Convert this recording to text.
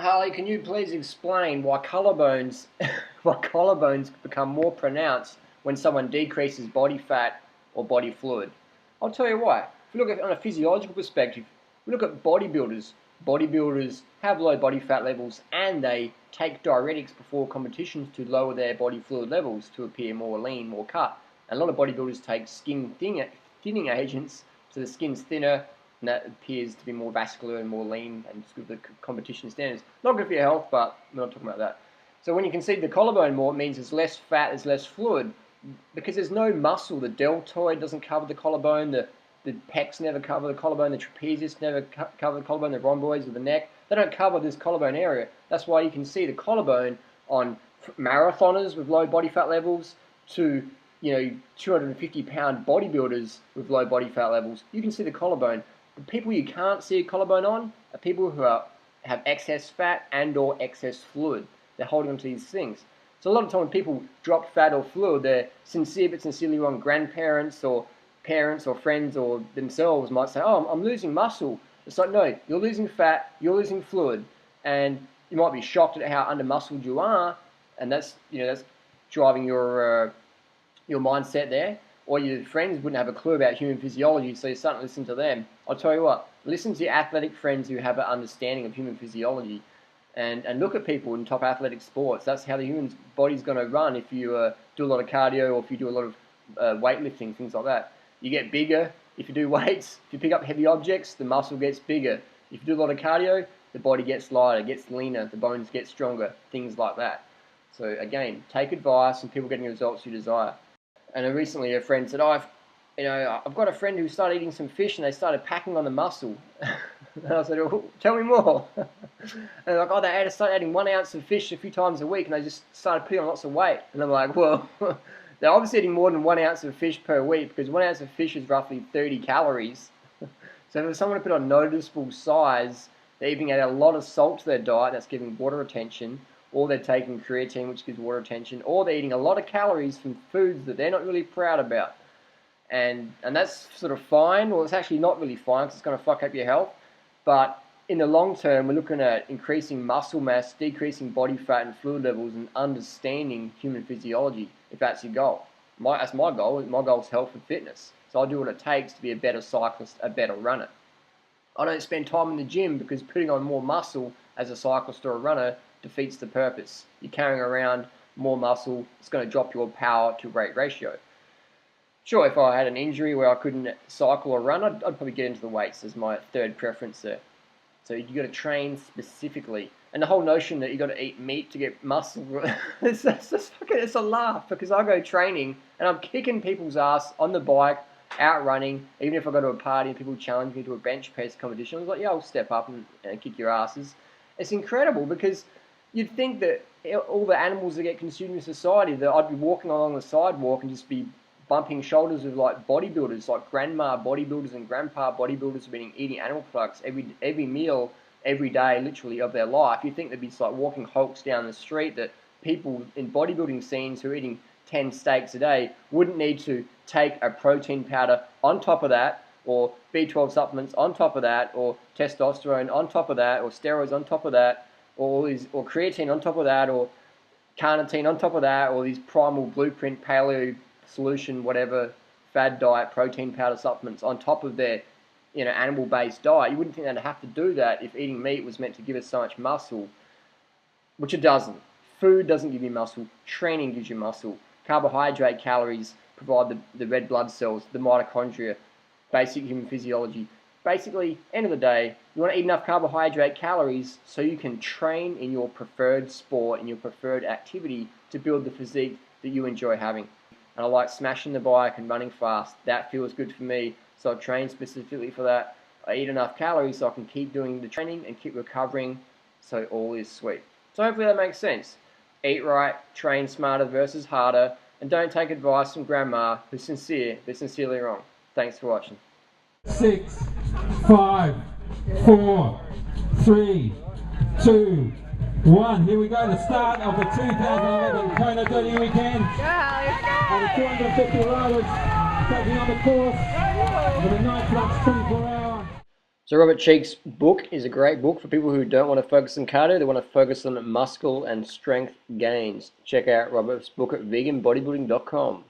Harley, can you please explain why collarbones, why collarbones become more pronounced when someone decreases body fat or body fluid? I'll tell you why. If you look at it on a physiological perspective, we look at bodybuilders. Bodybuilders have low body fat levels and they take diuretics before competitions to lower their body fluid levels to appear more lean, more cut. And a lot of bodybuilders take skin thinning agents, so the skin's thinner, and that appears to be more vascular and more lean and it's good for the competition standards. Not good for your health, but we're not talking about that. So when you concede the collarbone more, it means there's less fat, there's less fluid. Because there's no muscle, the deltoid doesn't cover the collarbone, the pecs never cover the collarbone, the trapezius never cover the collarbone, the rhomboids of the neck, they don't cover this collarbone area. That's why you can see the collarbone on marathoners with low body fat levels to 250-pound bodybuilders with low body fat levels. You can see the collarbone. The people you can't see a collarbone on are people who have excess fat and or excess fluid. They're holding on to these things. So a lot of time when people drop fat or fluid, they're sincere but sincerely wrong. Grandparents or parents or friends or themselves might say, oh, I'm losing muscle. It's like, no, you're losing fat, you're losing fluid, and you might be shocked at how under-muscled you are, and that's driving your mindset there. Or your friends wouldn't have a clue about human physiology, so you're starting to listen to them. I'll tell you what, listen to your athletic friends who have an understanding of human physiology and look at people in top athletic sports. That's how the human body's going to run if you do a lot of cardio or if you do a lot of weightlifting, things like that. You get bigger if you do weights. If you pick up heavy objects, the muscle gets bigger. If you do a lot of cardio, the body gets lighter, gets leaner, the bones get stronger, things like that. So again, take advice and people getting the results you desire. And recently a friend said, I've got a friend who started eating some fish and they started packing on the muscle. And I said, oh, tell me more. And they're like, oh, they started adding 1 ounce of fish a few times a week and they just started putting on lots of weight. And I'm like, well, they're obviously eating more than 1 ounce of fish per week because 1 ounce of fish is roughly 30 calories. So for someone to put on noticeable size, they're even adding a lot of salt to their diet, that's giving water retention, or they're taking creatine, which gives water retention, or they're eating a lot of calories from foods that they're not really proud about. And that's sort of fine. Well, it's actually not really fine because it's going to fuck up your health. But in the long term, we're looking at increasing muscle mass, decreasing body fat and fluid levels, and understanding human physiology, if that's your goal. That's my goal. My goal is health and fitness. So I do what it takes to be a better cyclist, a better runner. I don't spend time in the gym because putting on more muscle as a cyclist or a runner defeats the purpose. You're carrying around more muscle, it's going to drop your power to weight ratio. Sure, if I had an injury where I couldn't cycle or run, I'd probably get into the weights as my third preference there. So you got to train specifically. And the whole notion that you got to eat meat to get muscle, it's a laugh because I go training and I'm kicking people's ass on the bike, out running. Even if I go to a party and people challenge me to a bench press competition, I was like, yeah, I'll step up and kick your asses. It's incredible because you'd think that all the animals that get consumed in society, that I'd be walking along the sidewalk and just be bumping shoulders with like bodybuilders, like grandma bodybuilders and grandpa bodybuilders who've been eating animal products every meal, every day, literally, of their life. You think they'd be like walking hulks down the street, that people in bodybuilding scenes who are eating 10 steaks a day wouldn't need to take a protein powder on top of that, or B12 supplements on top of that, or testosterone on top of that, or steroids on top of that, or creatine on top of that, or carnitine on top of that, or these primal blueprint paleo solution, whatever, fad diet, protein powder supplements on top of their animal-based diet. You wouldn't think they'd have to do that if eating meat was meant to give us so much muscle, which it doesn't. Food doesn't give you muscle. Training gives you muscle. Carbohydrate calories provide the red blood cells, the mitochondria, basic human physiology. Basically, end of the day, you want to eat enough carbohydrate calories so you can train in your preferred sport, in your preferred activity, to build the physique that you enjoy having. And I like smashing the bike and running fast. That feels good for me, so I train specifically for that. I eat enough calories so I can keep doing the training and keep recovering, so all is sweet. So hopefully that makes sense. Eat right, train smarter versus harder, and don't take advice from grandma who's sincere but sincerely wrong. Thanks for watching. 6, 5, 4, 3, 2, 1. Here we go, the start of the 2011 Kona Dirty Weekend. And the 250 riders taking on the course for the night plus 24 hour. So Robert Cheek's book is a great book for people who don't want to focus on cardio, they want to focus on muscle and strength gains. Check out Robert's book at veganbodybuilding.com.